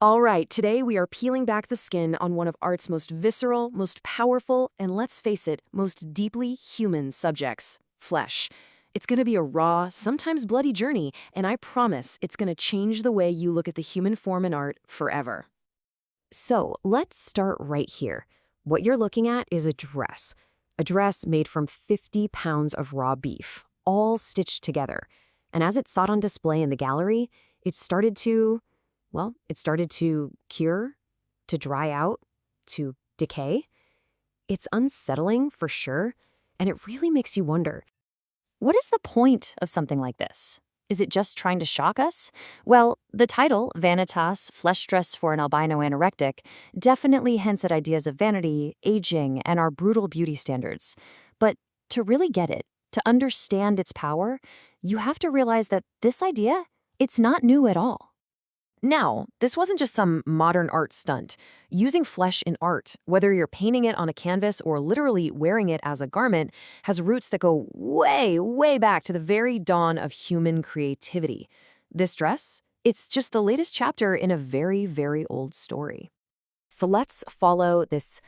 All right, today we are peeling back the skin on one of art's most visceral, most powerful, and let's face it, most deeply human subjects, flesh. It's going to be a raw, sometimes bloody journey, and I promise it's going to change the way you look at the human form in art forever. So let's start right here. What you're looking at is a dress made from 50 pounds of raw beef, all stitched together. And as it sat on display in the gallery, it started to cure, to dry out, to decay. It's unsettling for sure, and it really makes you wonder, what is the point of something like this? Is it just trying to shock us? Well, the title, Vanitas, Flesh Dress for an Albino Anorectic, definitely hints at ideas of vanity, aging, and our brutal beauty standards. But to really get it, to understand its power, you have to realize that this idea, it's not new at all. Now, this wasn't just some modern art stunt. Using flesh in art, whether you're painting it on a canvas or literally wearing it as a garment, has roots that go way, way back to the very dawn of human creativity. This dress, it's just the latest chapter in a very, very old story. So let's follow this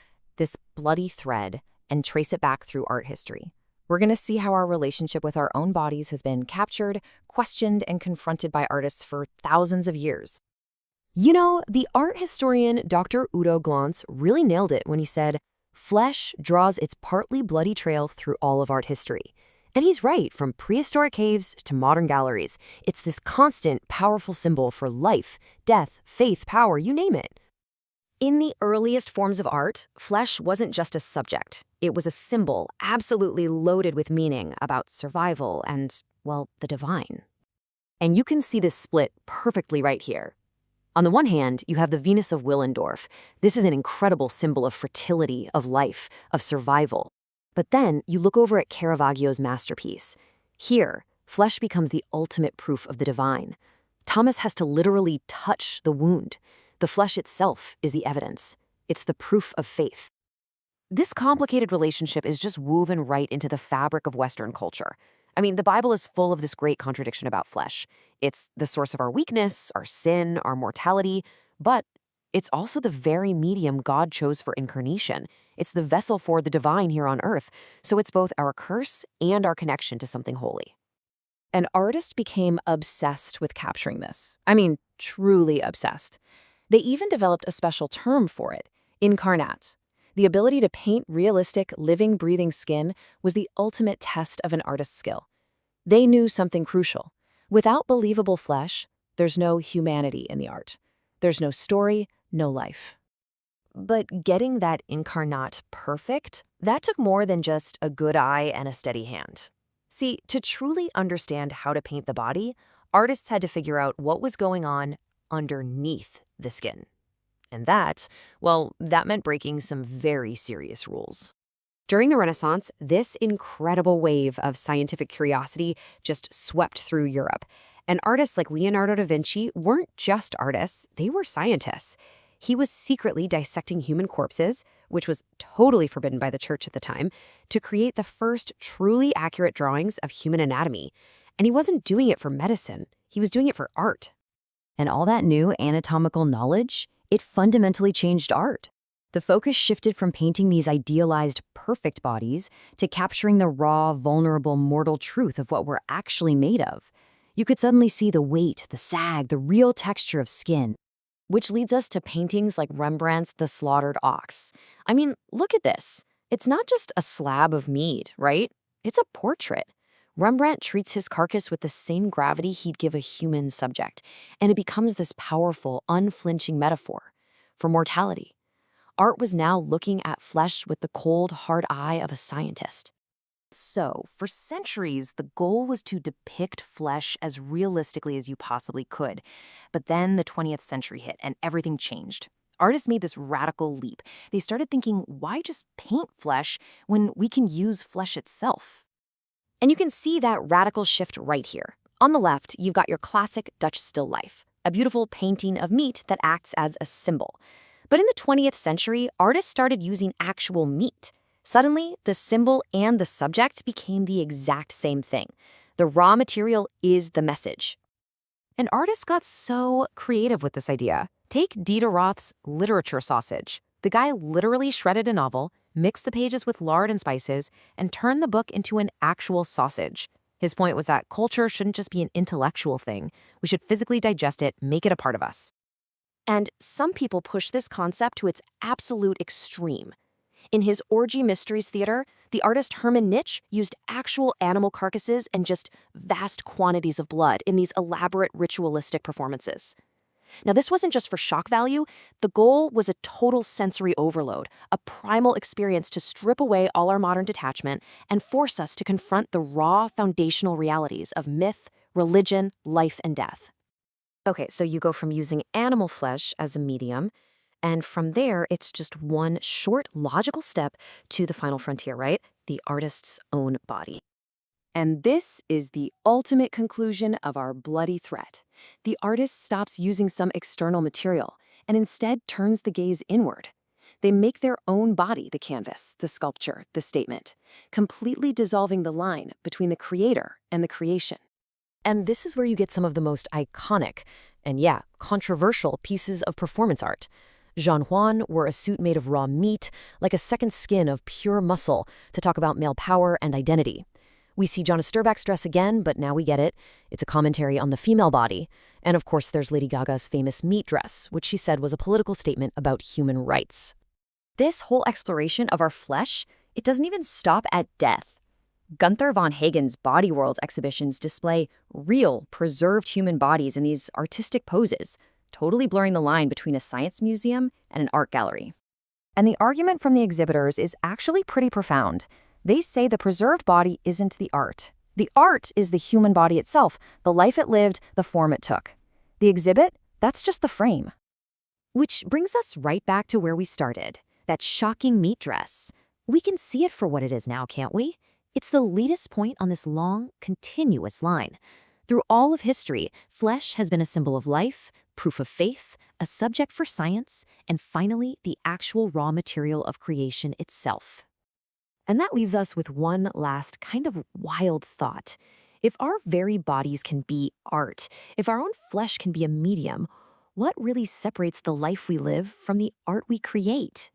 bloody thread and trace it back through art history. We're going to see how our relationship with our own bodies has been captured, questioned, and confronted by artists for thousands of years. You know, the art historian Dr. Udo Glantz really nailed it when he said, "Flesh draws its partly bloody trail through all of art history." And he's right, from prehistoric caves to modern galleries. It's this constant, powerful symbol for life, death, faith, power, you name it. In the earliest forms of art, flesh wasn't just a subject. It was a symbol, absolutely loaded with meaning about survival and, well, the divine. And you can see this split perfectly right here. On the one hand, you have the Venus of Willendorf. This is an incredible symbol of fertility, of life, of survival. But then you look over at Caravaggio's masterpiece. Here, flesh becomes the ultimate proof of the divine. Thomas has to literally touch the wound. The flesh itself is the evidence. It's the proof of faith. This complicated relationship is just woven right into the fabric of Western culture. I mean, the Bible is full of this great contradiction about flesh. It's the source of our weakness, our sin, our mortality, but it's also the very medium God chose for incarnation. It's the vessel for the divine here on earth, so it's both our curse and our connection to something holy. And artists became obsessed with capturing this. I mean, truly obsessed. They even developed a special term for it, incarnate. The ability to paint realistic, living, breathing skin was the ultimate test of an artist's skill. They knew something crucial. Without believable flesh, there's no humanity in the art. There's no story, no life. But getting that incarnate perfect, that took more than just a good eye and a steady hand. See, to truly understand how to paint the body, artists had to figure out what was going on underneath the skin. And that meant breaking some very serious rules. During the Renaissance, this incredible wave of scientific curiosity just swept through Europe. And artists like Leonardo da Vinci weren't just artists, they were scientists. He was secretly dissecting human corpses, which was totally forbidden by the church at the time, to create the first truly accurate drawings of human anatomy. And he wasn't doing it for medicine, he was doing it for art. And all that new anatomical knowledge, it fundamentally changed art. The focus shifted from painting these idealized, perfect bodies to capturing the raw, vulnerable, mortal truth of what we're actually made of. You could suddenly see the weight, the sag, the real texture of skin. Which leads us to paintings like Rembrandt's The Slaughtered Ox. I mean, look at this. It's not just a slab of meat, right? It's a portrait. Rembrandt treats his carcass with the same gravity he'd give a human subject, and it becomes this powerful, unflinching metaphor for mortality. Art was now looking at flesh with the cold, hard eye of a scientist. So, for centuries, the goal was to depict flesh as realistically as you possibly could. But then the 20th century hit, and everything changed. Artists made this radical leap. They started thinking, why just paint flesh when we can use flesh itself? And you can see that radical shift right here. On the left, you've got your classic Dutch still life, a beautiful painting of meat that acts as a symbol. But in the 20th century, artists started using actual meat. Suddenly, the symbol and the subject became the exact same thing. The raw material is the message. And artists got so creative with this idea. Take Dieter Roth's literature sausage. The guy literally shredded a novel, mixed the pages with lard and spices, and turned the book into an actual sausage. His point was that culture shouldn't just be an intellectual thing. We should physically digest it, make it a part of us. And some people push this concept to its absolute extreme. In his Orgy Mysteries Theater, the artist Herman Nitsch used actual animal carcasses and just vast quantities of blood in these elaborate ritualistic performances. Now, this wasn't just for shock value. The goal was a total sensory overload, a primal experience to strip away all our modern detachment and force us to confront the raw foundational realities of myth, religion, life, and death. Okay, so you go from using animal flesh as a medium, and from there, it's just one short, logical step to the final frontier, right? The artist's own body. And this is the ultimate conclusion of our bloody threat. The artist stops using some external material and instead turns the gaze inward. They make their own body the canvas, the sculpture, the statement, completely dissolving the line between the creator and the creation. And this is where you get some of the most iconic and, yeah, controversial pieces of performance art. Jean Juan wore a suit made of raw meat, like a second skin of pure muscle, to talk about male power and identity. We see Jonna Sturback's dress again, but now we get it. It's a commentary on the female body. And of course, there's Lady Gaga's famous meat dress, which she said was a political statement about human rights. This whole exploration of our flesh, it doesn't even stop at death. Gunther von Hagen's Body Worlds exhibitions display real, preserved human bodies in these artistic poses, totally blurring the line between a science museum and an art gallery. And the argument from the exhibitors is actually pretty profound. They say the preserved body isn't the art. The art is the human body itself, the life it lived, the form it took. The exhibit, that's just the frame. Which brings us right back to where we started, that shocking meat dress. We can see it for what it is now, can't we? It's the latest point on this long, continuous line. Through all of history, flesh has been a symbol of life, proof of faith, a subject for science, and finally, the actual raw material of creation itself. And that leaves us with one last kind of wild thought. If our very bodies can be art, if our own flesh can be a medium, what really separates the life we live from the art we create?